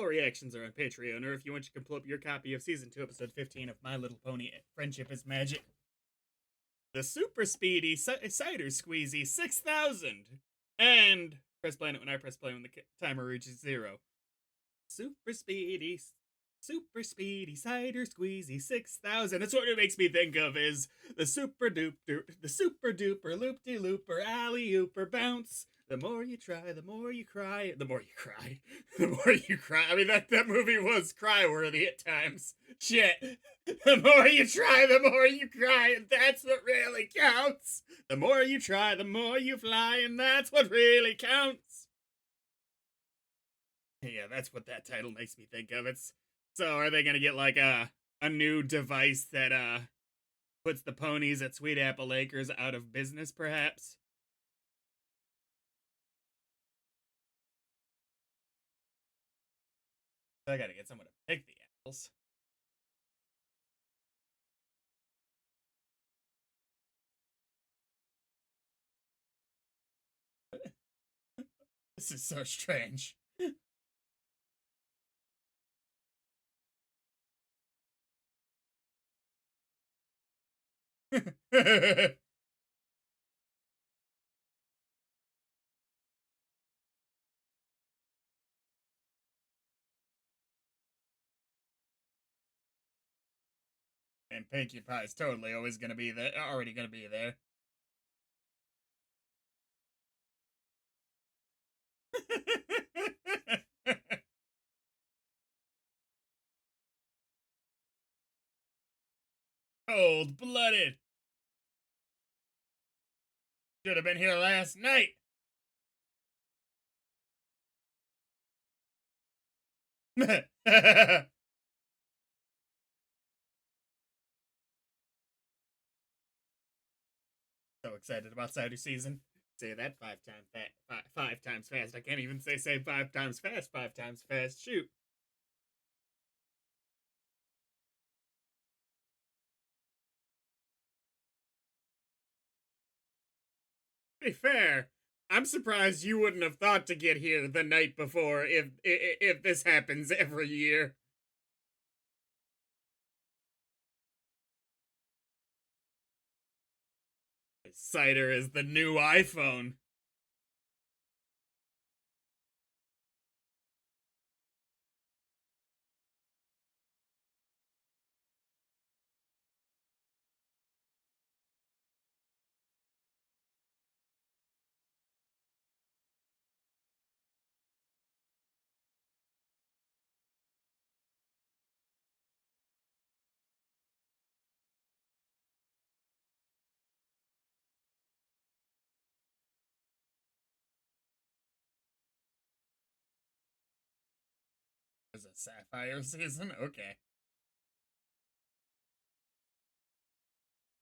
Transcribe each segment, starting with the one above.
Full reactions are on Patreon, or if you want, you can pull up your copy of Season 2, Episode 15 of My Little Pony Friendship is Magic. The Super Speedy Cider Squeezy 6000. And press play when I press play when the timer reaches 0. Super Speedy Cider Squeezy 6000. That's what it makes me think of is the super duper loop-de-looper alley-ooper bounce. The more you try, the more you cry. The more you cry. The more you cry. I mean, that movie was cry-worthy at times. Shit. The more you try, the more you cry, and that's what really counts. The more you try, the more you fly, and that's what really counts. Yeah, that's what that title makes me think of. So are they gonna get like a new device that puts the ponies at Sweet Apple Acres out of business, perhaps? I gotta get someone to pick the apples. This is so strange. And Pinkie Pie's totally always gonna be there, already gonna be there. Cold-blooded. Should have been here last night. So excited about cider season. Say that 5 times fast. 5 times fast. I can't even say 5 times fast. 5 times fast. Shoot. To be fair, I'm surprised you wouldn't have thought to get here the night before if this happens every year. Cider is the new iPhone. Is it Sapphire season? Okay.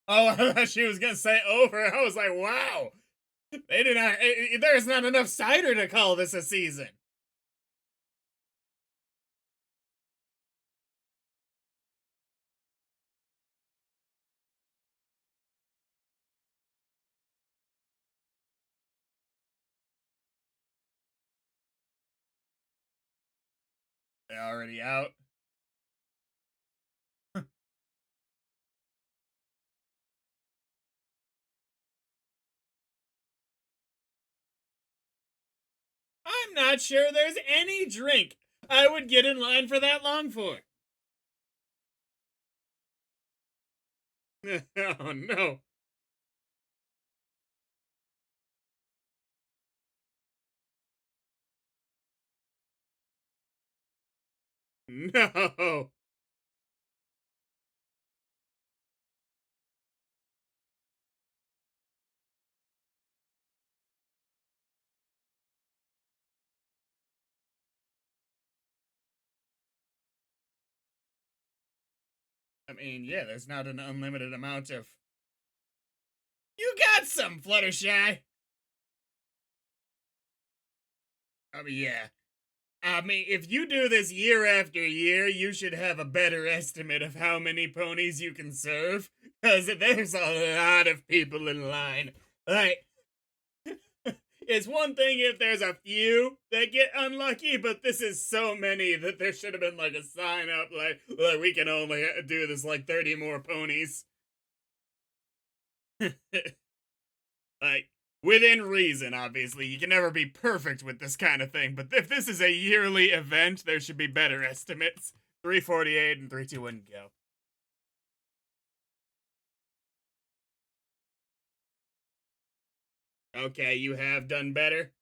Oh, I thought she was gonna say over. I was like, wow. They did not. There's not enough cider to call this a season. They're already out. I'm not sure there's any drink I would get in line for that long for. Oh no. No. I mean, yeah, there's not an unlimited amount of. You got some, Fluttershy. I mean, yeah. I mean, if you do this year after year, you should have a better estimate of how many ponies you can serve. Because there's a lot of people in line. Like, It's one thing if there's a few that get unlucky, but this is so many that there should have been like a sign up like we can only do this like 30 more ponies. Like, within reason, obviously. You can never be perfect with this kind of thing, but if this is a yearly event, there should be better estimates. 348 and 321 go. Okay, you have done better.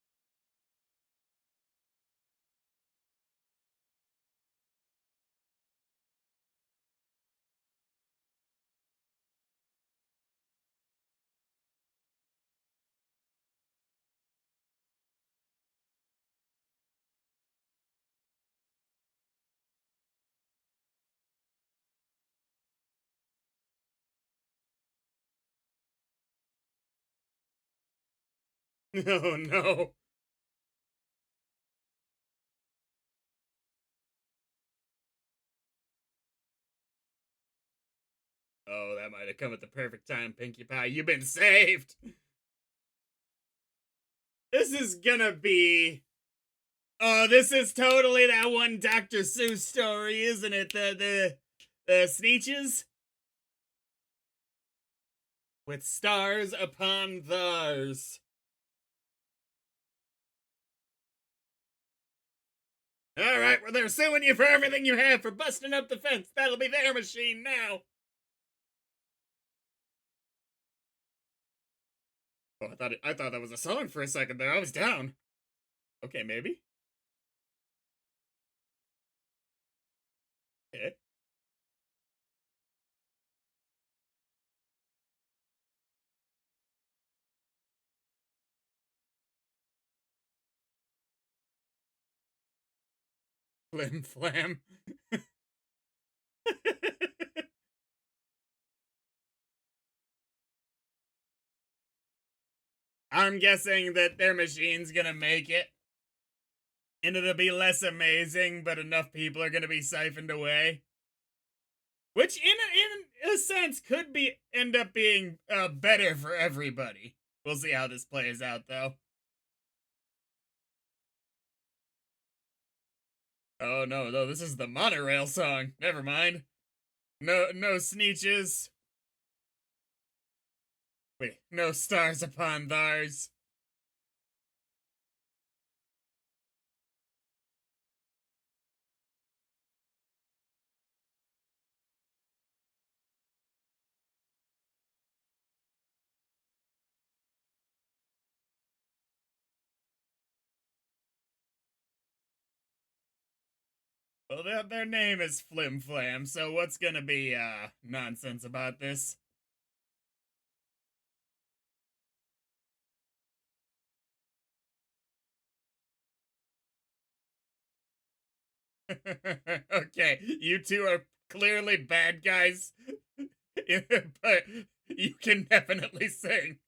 Oh no. Oh, that might have come at the perfect time, Pinkie Pie. You've been saved. This is gonna be. Oh, this is totally that one Dr. Seuss story, isn't it? The Sneetches with stars upon theirs. All right, well they're suing you for everything you have for busting up the fence. That'll be their machine now. Oh, I thought that was a song for a second there. I was down. Okay, maybe. Okay. Flim Flam. I'm guessing that their machine's gonna make it. And it'll be less amazing, but enough people are gonna be siphoned away. Which, in a sense, could be end up being better for everybody. We'll see how this plays out, though. Oh no, no, this is the monorail song. Never mind. No sneeches. Wait, no stars upon thars. Well, their name is Flim Flam, so what's gonna be nonsense about this? Okay, you two are clearly bad guys, but you can definitely sing.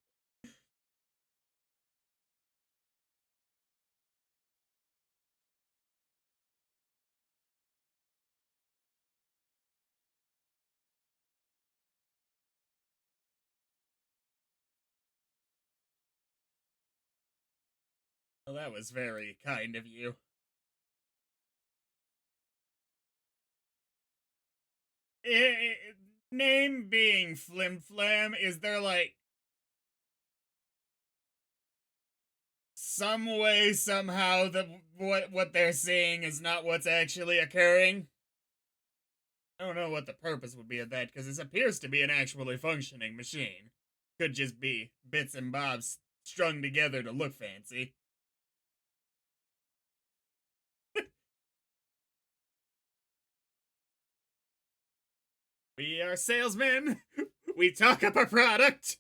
Well, that was very kind of you. Eh, name being Flim Flam, is there like some way somehow that what they're seeing is not what's actually occurring? I don't know what the purpose would be of that because this appears to be an actually functioning machine. Could just be bits and bobs strung together to look fancy. We are salesmen. We talk up a product.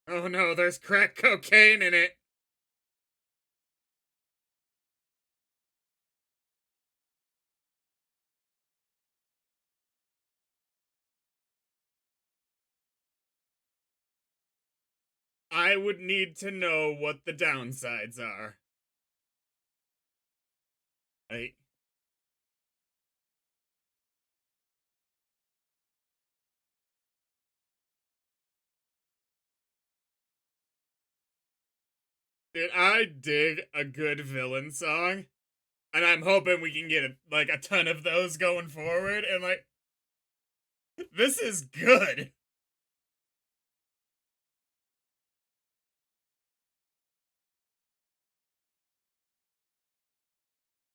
Oh no, there's crack cocaine in it. I would need to know what the downsides are. I Dude, I dig a good villain song, and I'm hoping we can get like a ton of those going forward. And like, this is good.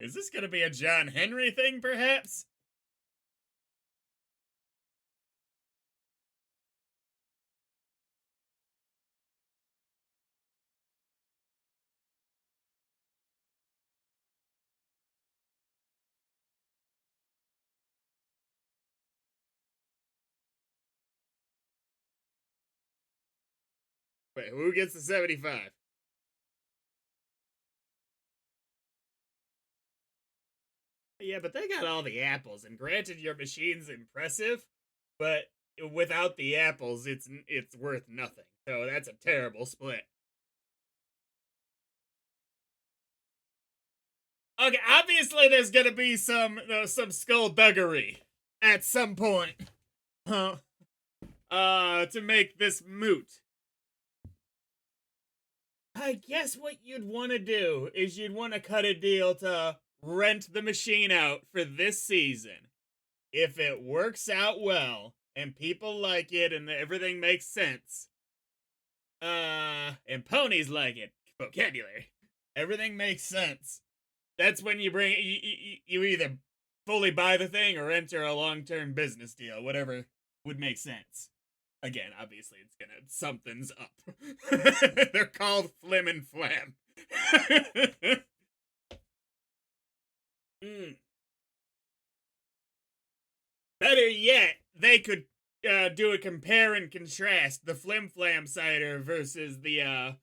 Is this gonna be a John Henry thing, perhaps? Wait, who gets the 75? Yeah, but they got all the apples, and granted, your machine's impressive, but without the apples, it's worth nothing. So that's a terrible split. Okay, obviously there's gonna be some skullduggery at some point, huh? To make this moot. I guess what you'd want to do is you'd want to cut a deal to rent the machine out for this season. If it works out well and people like it and everything makes sense, and ponies like it, vocabulary, everything makes sense. That's when you bring you either fully buy the thing or enter a long-term business deal, whatever would make sense. Again, obviously, it's gonna something's up. They're called Flim and Flam. Mm. Better yet, they could do a compare and contrast the Flim Flam cider versus the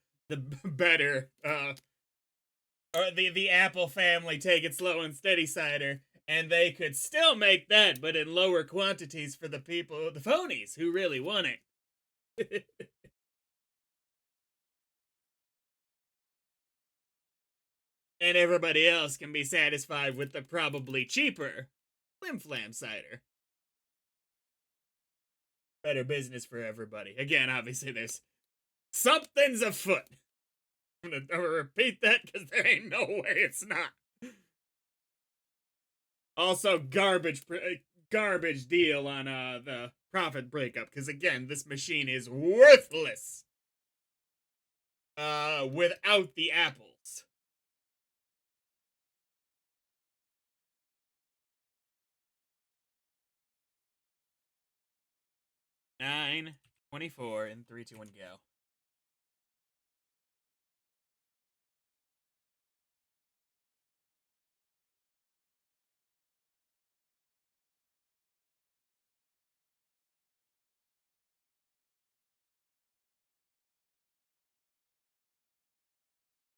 better or the Apple family take it slow and steady cider, and they could still make that, but in lower quantities for the people, the phonies who really want it. And everybody else can be satisfied with the probably cheaper Flim Flam cider. Better business for everybody. Again, obviously, there's something's afoot. I'm gonna repeat that because there ain't no way it's not. Also, garbage deal on the profit breakup because again, this machine is worthless without the apples. 9, 24, and 3, 2, 1, go.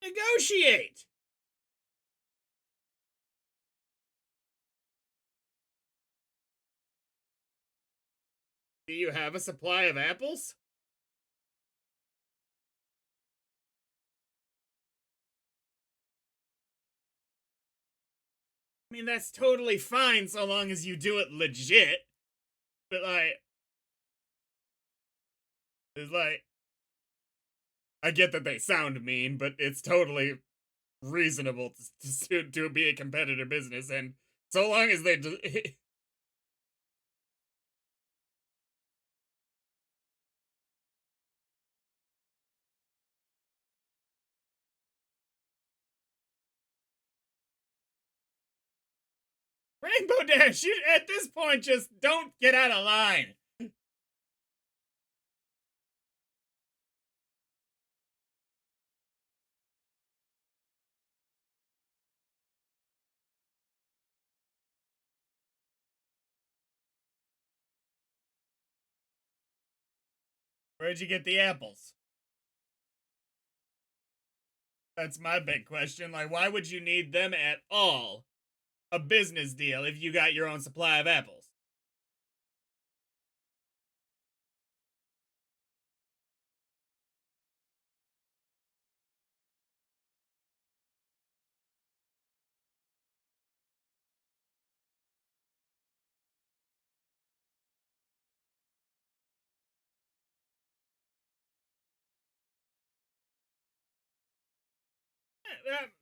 Negotiate! Do you have a supply of apples? I mean, that's totally fine so long as you do it legit. But, like, it's like, I get that they sound mean, but it's totally reasonable to be a competitor business. And so long as they Rainbow Dash, you at this point just don't get out of line. Where'd you get the apples? That's my big question. Like, why would you need them at all? A business deal if you got your own supply of apples.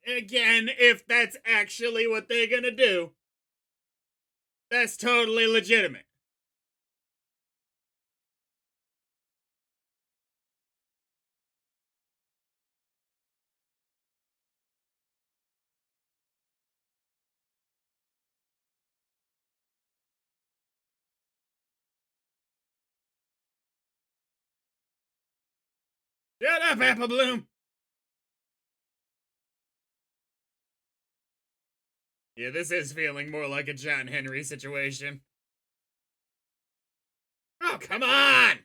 Again, if that's actually what they're gonna do, that's totally legitimate. Shut up, Apple Bloom! Yeah, this is feeling more like a John Henry situation. Oh, come on!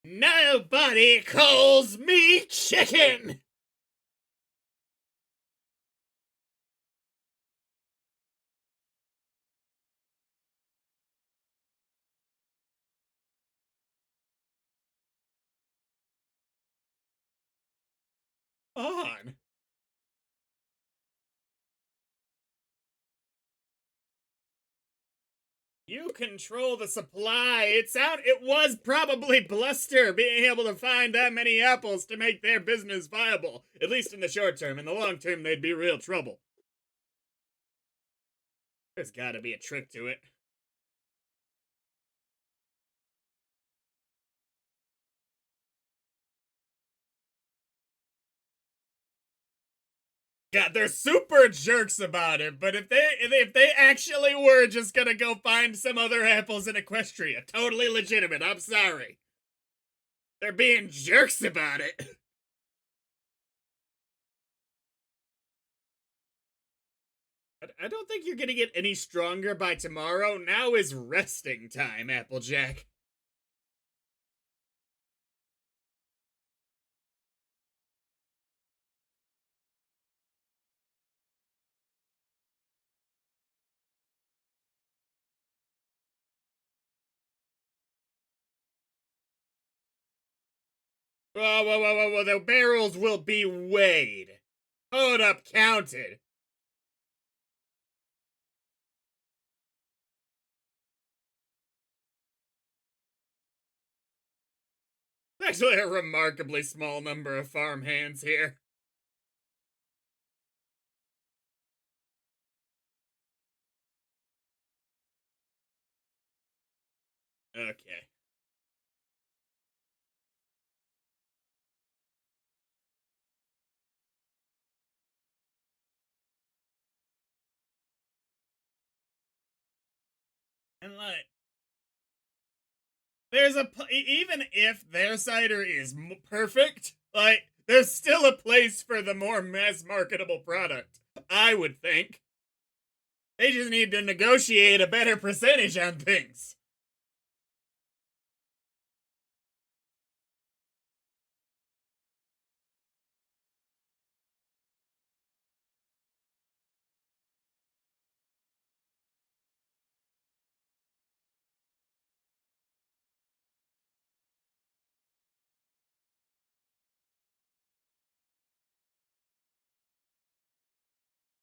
Nobody calls me chicken! On. You control the supply. It was probably bluster being able to find that many apples to make their business viable. At least in the short term. In the long term, they'd be real trouble. There's gotta be a trick to it. God, they're super jerks about it, but if they actually were just gonna go find some other apples in Equestria, totally legitimate, I'm sorry. They're being jerks about it. I don't think you're gonna get any stronger by tomorrow. Now is resting time, Applejack. Whoa, whoa, whoa, whoa, whoa, the barrels will be weighed. Hold up, counted. Actually, a remarkably small number of farm hands here. Okay. And like, even if their cider is perfect, like, there's still a place for the more mass marketable product. I would think. They just need to negotiate a better percentage on things.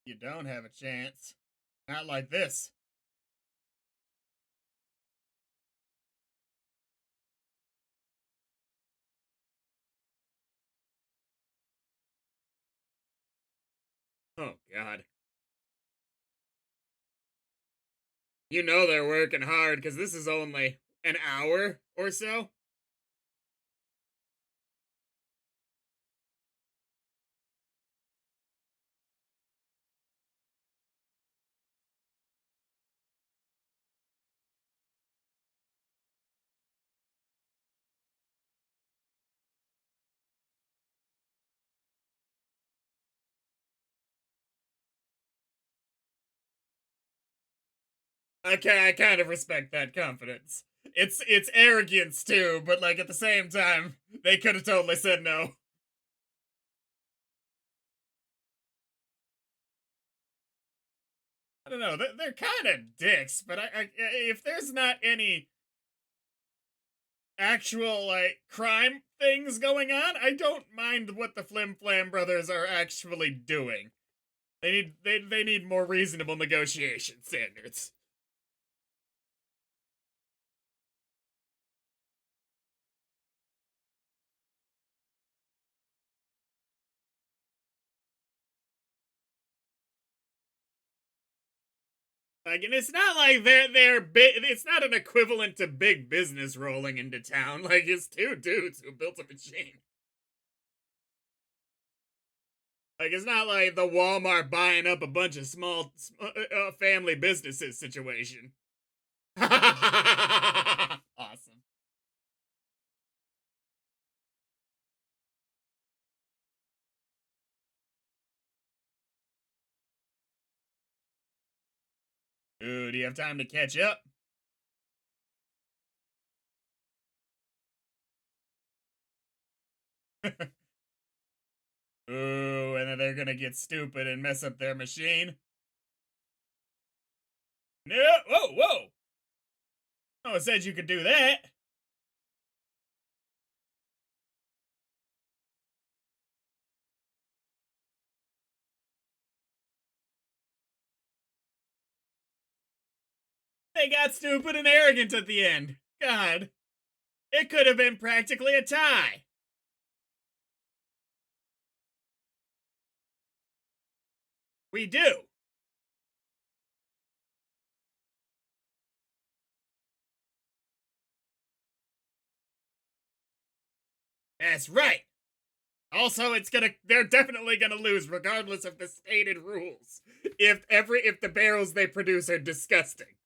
You don't have a chance. Not like this. Oh, God. You know they're working hard because this is only an hour or so. I kind of respect that confidence. It's arrogance too, but like at the same time, they could have totally said no. I don't know. They're kind of dicks, but if there's not any actual like crime things going on, I don't mind what the Flim Flam brothers are actually doing. They need more reasonable negotiation standards. Like, and it's not like they're big. It's not an equivalent to big business rolling into town. Like, it's two dudes who built a machine. Like, it's not like the Walmart buying up a bunch of small family businesses situation. Awesome. Ooh, do you have time to catch up? Ooh, and then they're gonna get stupid and mess up their machine. No, whoa, whoa! No one said you could do that. They got stupid and arrogant at the end. God, it could have been practically a tie. We do. That's right. Also, they're definitely gonna lose regardless of the stated rules. If the barrels they produce are disgusting.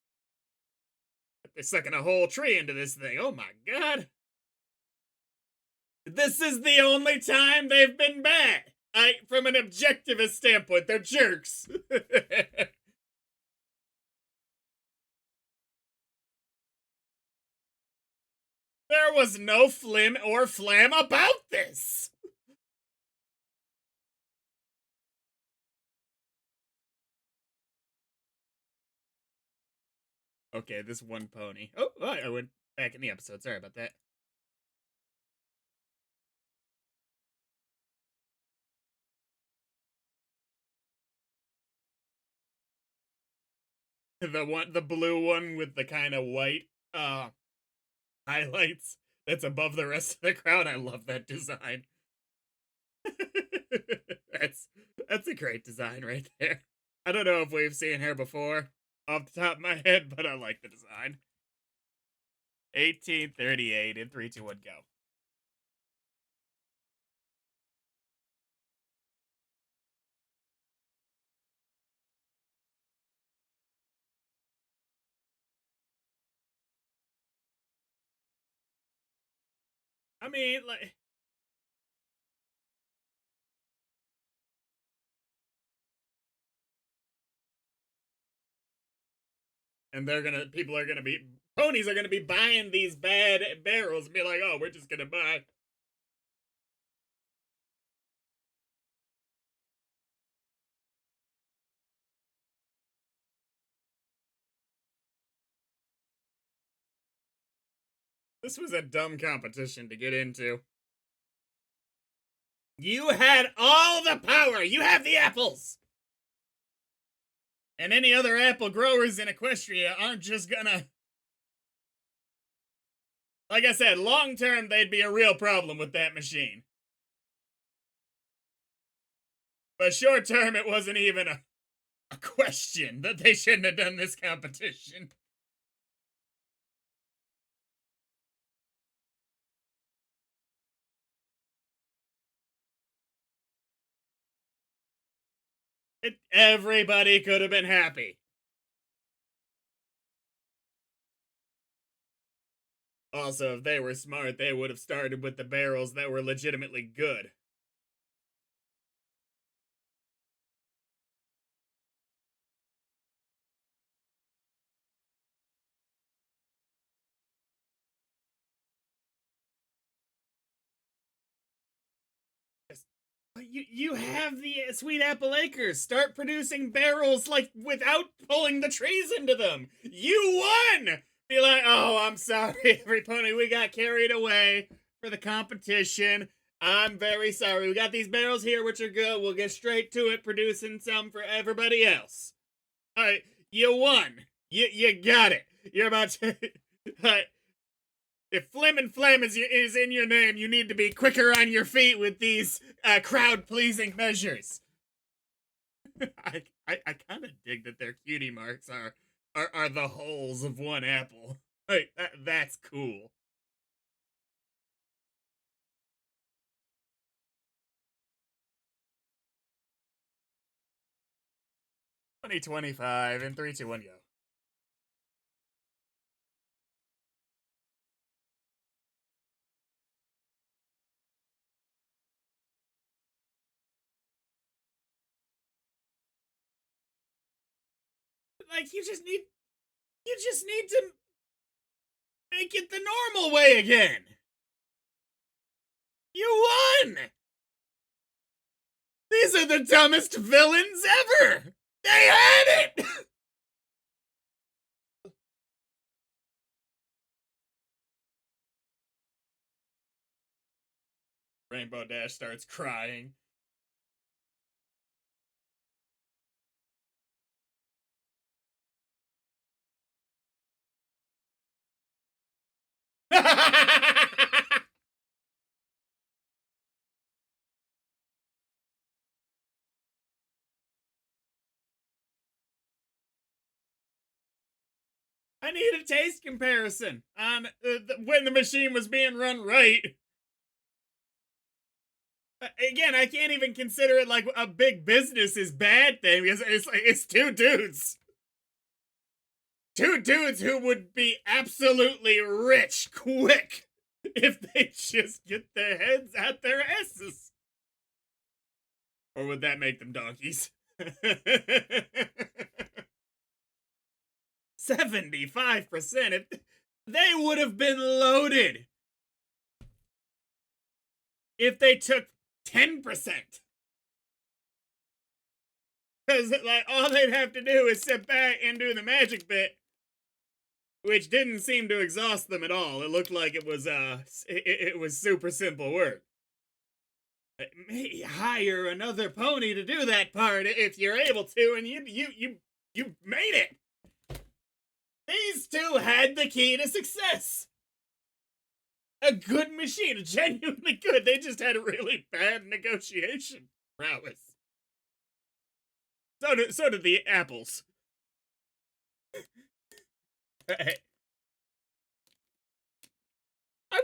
They're sucking a whole tree into this thing. Oh my god. This is the only time they've been bad. From an objectivist standpoint, they're jerks. There was no Flim or Flam about this. Okay, this one pony. Oh, I went back in the episode. Sorry about that. The blue one with the kind of white highlights that's above the rest of the crowd. I love that design. that's that's a great design right there. I don't know if we've seen her before off the top of my head, but I like the design. 1838 in 3, 2, 1, go. I mean, like, and ponies are gonna be buying these bad barrels and be like, oh, we're just gonna buy. This was a dumb competition to get into. You had all the power. You have the apples. And any other apple growers in Equestria aren't just gonna. Like I said, long term, they'd be a real problem with that machine. But short term, it wasn't even a question that they shouldn't have done this competition. Everybody could have been happy. Also, if they were smart, they would have started with the barrels that were legitimately good. You have the sweet apple acres. Start producing barrels like without pulling the trees into them. You won. Be like, oh, I'm sorry, every pony. We got carried away for the competition. I'm very sorry. We got these barrels here, which are good. We'll get straight to it, producing some for everybody else. All right, you won. You got it. You're about to. If Flim and Flam is in your name, you need to be quicker on your feet with these crowd-pleasing measures. I kind of dig that their cutie marks are are the holes of one apple. Like, that's cool. 2025 and 3, 2, 1, go. Like, you just need to make it the normal way again. You won! These are the dumbest villains ever! They had it! Rainbow Dash starts crying. I need a taste comparison on when the machine was being run right. Again, I can't even consider it like a big business is bad thing because it's two dudes. Two dudes who would be absolutely rich quick if they just get their heads out their asses. Or would that make them donkeys? 75%. They would have been loaded if they took 10%. Because like all they'd have to do is sit back and do the magic bit, which didn't seem to exhaust them at all. It looked like it was super simple work. Maybe hire another pony to do that part if you're able to, and you made it. These two had the key to success. A good machine, genuinely good. They just had a really bad negotiation prowess. So did the apples. I'm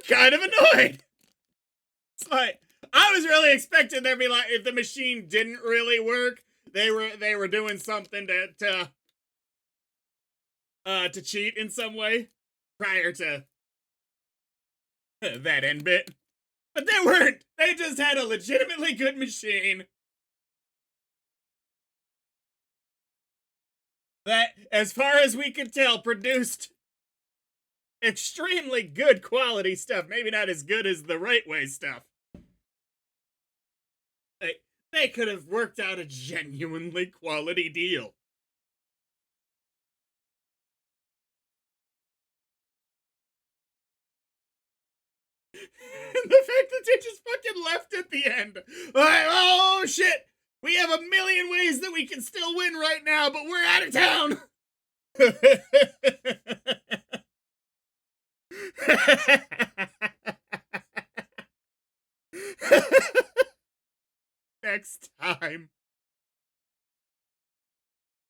kind of annoyed. It's like I was really expecting there'd be like if the machine didn't really work, they were doing something to cheat in some way prior to that end bit. But they weren't. They just had a legitimately good machine that, as far as we could tell, produced extremely good quality stuff. Maybe not as good as the right way stuff. They could have worked out a genuinely quality deal. And the fact that they just fucking left at the end. Like, oh shit! We have a million ways that we can still win right now, but we're out of town! Next time.